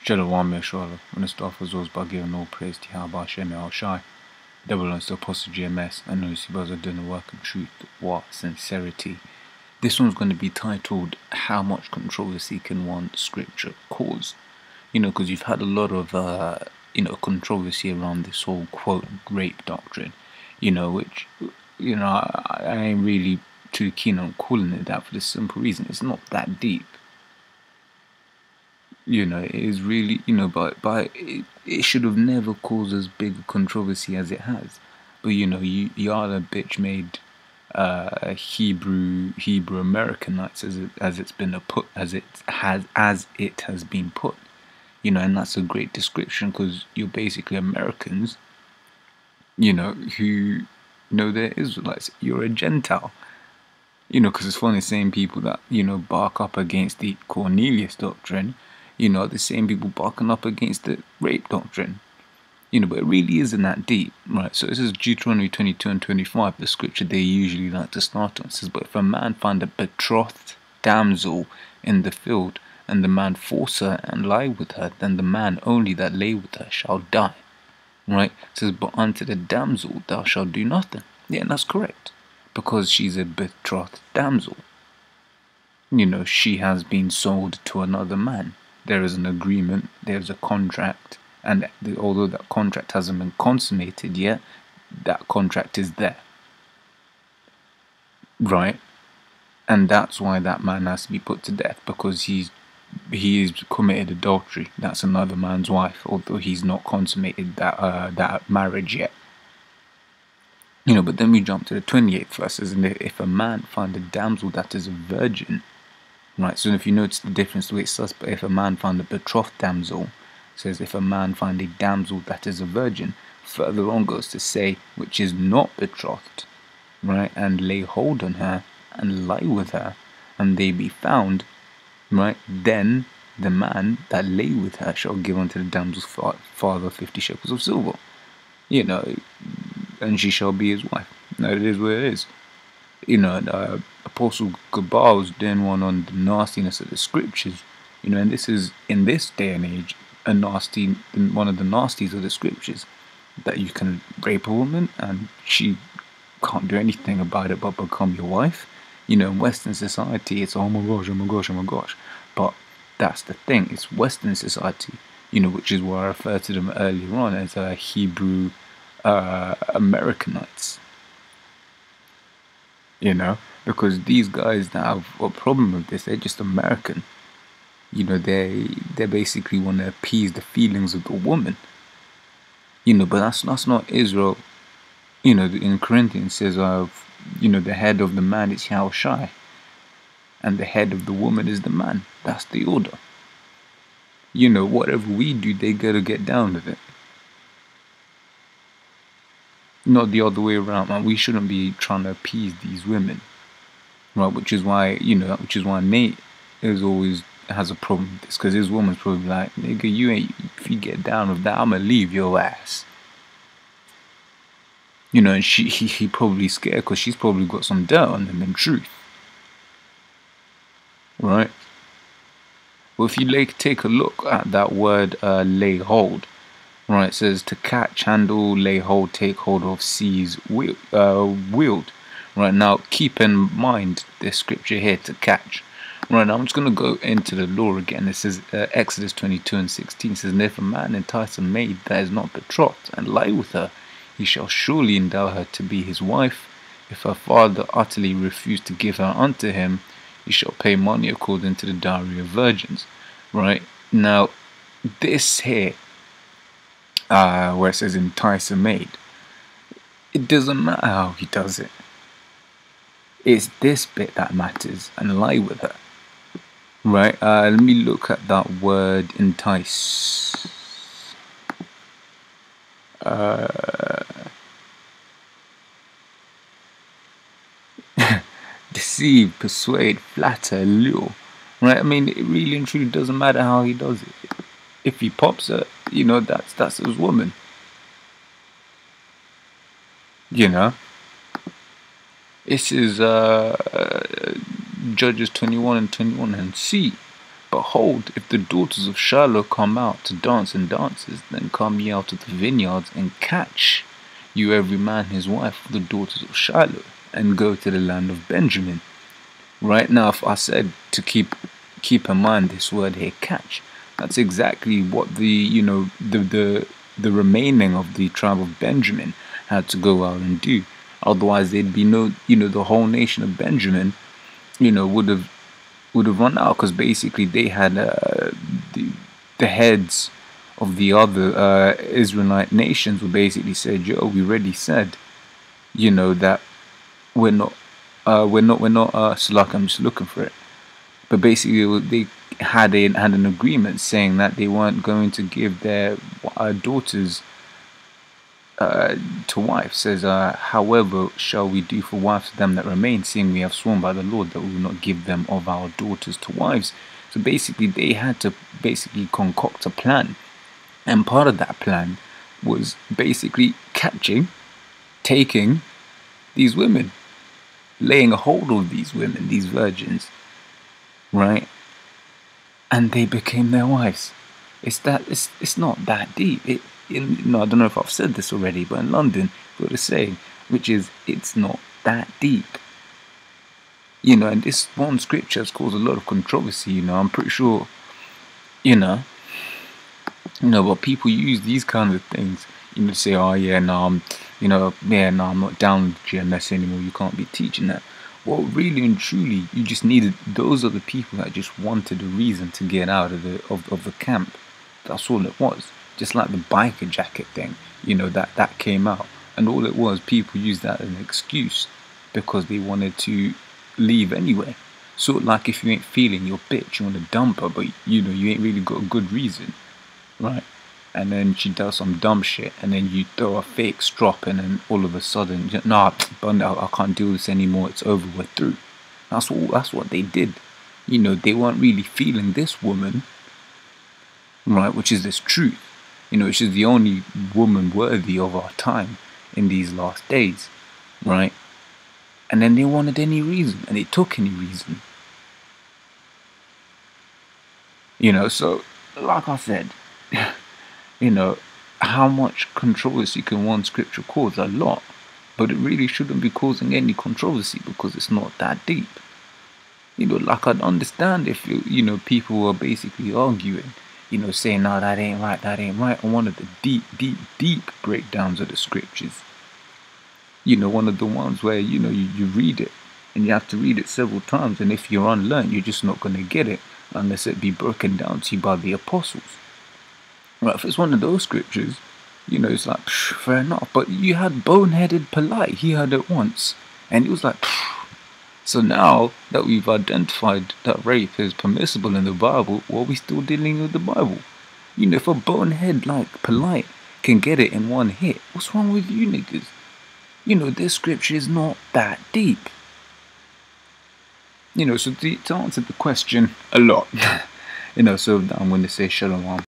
Shalom Yeshua, when the staff was by giving all praise to Yahweh Shem Al Shai, double and Apostle GMS, and those who are doing the work in truth, what sincerity. This one's going to be titled, How Much Controversy Can One Scripture Cause? Because you've had a lot of, controversy around this whole, quote, rape doctrine, which, I ain't really too keen on calling it that for the simple reason, it's not that deep. It is really, but it should have never caused as big a controversy as it has. But you are a bitch made Hebrew Americanites as it's been as it has been put. And that's a great description because you're basically Americans. Who know they're Israelites. You're a Gentile. Because it's funny, the same people that bark up against the Cornelius doctrine. The same people barking up against the rape doctrine. But it really isn't that deep, right? So this is Deuteronomy 22 and 25, the scripture they usually like to start on. It says, but if a man find a betrothed damsel in the field, and the man force her and lie with her, then the man only that lay with her shall die. Right? It says, but unto the damsel thou shalt do nothing. Yeah, and that's correct. Because she's a betrothed damsel. She has been sold to another man. There is an agreement, there's a contract, and although that contract hasn't been consummated yet, that contract is there. Right? And that's why that man has to be put to death, because he's committed adultery. That's another man's wife, although he's not consummated that marriage yet. But then we jump to the 28th verse, and if a man find a damsel that is a virgin, right, so if you notice the difference, the way it says, but if a man find a betrothed damsel, it says if a man find a damsel that is a virgin, further on goes to say, which is not betrothed, right, and lay hold on her, and lie with her, and they be found, right, then the man that lay with her shall give unto the damsel's father 50 shekels of silver, and she shall be his wife. Now it is what it is. Apostle Gabar was doing one on the nastiness of the scriptures, and this is, in this day and age, one of the nasties of the scriptures, that you can rape a woman and she can't do anything about it but become your wife. In Western society, it's oh my gosh, oh my gosh, oh my gosh. But that's the thing, it's Western society, which is why I referred to them earlier on as Hebrew Americanites. Because these guys that have a problem with this, they're just American. They basically want to appease the feelings of the woman. But that's not Israel. In Corinthians says, the head of the man is Yahweh, and the head of the woman is the man. That's the order. Whatever we do, they gotta get down with it. Not the other way around, man. We shouldn't be trying to appease these women, right? Which is why Nate has a problem with this, because his woman's probably like, nigga, if you get down with that, I'ma leave your ass. And he probably scared because she's probably got some dirt on him in truth, right? Well, if you take a look at that word, lay hold. Right, it says to catch, handle, lay hold, take hold of, seize, wield. Right, now keep in mind this scripture here, to catch. Right, now I'm just going to go into the law again. It says Exodus 22 and 16 says, and if a man entice a maid that is not betrothed and lie with her, he shall surely endow her to be his wife. If her father utterly refuse to give her unto him, he shall pay money according to the dowry of virgins. Right, now this here, where it says entice a maid, it doesn't matter how he does it. It's this bit that matters, and lie with her. Right, let me look at that word entice. Deceive, persuade, flatter, lure. Right, I mean, it really and truly doesn't matter how he does it. If he pops her, that's his woman. This is Judges 21 and 21 and C. Behold, if the daughters of Shiloh come out to dance in dances, then come ye out of the vineyards, and catch you every man his wife of the daughters of Shiloh, and go to the land of Benjamin. Right now, if I said to keep in mind this word here, catch, that's exactly what the remaining of the tribe of Benjamin had to go out and do. Otherwise, there'd be no, the whole nation of Benjamin, would have run out, because basically they had the heads of the other Israelite nations would basically said, yo, we already said, that we're not so like, I'm just looking for it. But basically they had an agreement saying that they weren't going to give their daughters to wives. Says, however shall we do for wives to them that remain, seeing we have sworn by the Lord that we will not give them of our daughters to wives. So basically they had to concoct a plan, and part of that plan was basically taking these women, laying a hold of these women, these virgins, right? And they became their wives. It's not that deep. I don't know if I've said this already, but in London, we've got a saying, which is, it's not that deep. And this one scripture has caused a lot of controversy. I'm pretty sure, but people use these kinds of things, to say, oh yeah, no, I'm not down with GMS anymore. You can't be teaching that. Well, really and truly, you just needed, those are the people that just wanted a reason to get out of the camp. That's all it was. Just like the biker jacket thing, that came out, and all it was, people used that as an excuse because they wanted to leave anyway. So like, if you ain't feeling your bitch, you want to dump her, but you ain't really got a good reason, right? And then she does some dumb shit, and then you throw a fake strop, and then all of a sudden, nah, I can't do this anymore, it's over, we're through. That's what they did. They weren't really feeling this woman, right, which is this truth. Which is the only woman worthy of our time in these last days, right? And then they wanted any reason, and they took any reason. So like I said, how much controversy can one scripture cause? A lot. But it really shouldn't be causing any controversy because it's not that deep. Like, I'd understand if, people were basically arguing, saying, no, that ain't right, on one of the deep breakdowns of the scriptures. One of the ones where, you read it, and you have to read it several times, and if you're unlearned, you're just not going to get it unless it be broken down to you by the apostles. Right, if it's one of those scriptures, it's like, fair enough. But you had boneheaded Polite, he heard it once, and he was like, so now that we've identified that rape is permissible in the Bible, why are we still dealing with the Bible? If a bonehead like Polite can get it in one hit, what's wrong with you niggas? This scripture is not that deep. So to answer the question a lot, so I'm going to say shalom.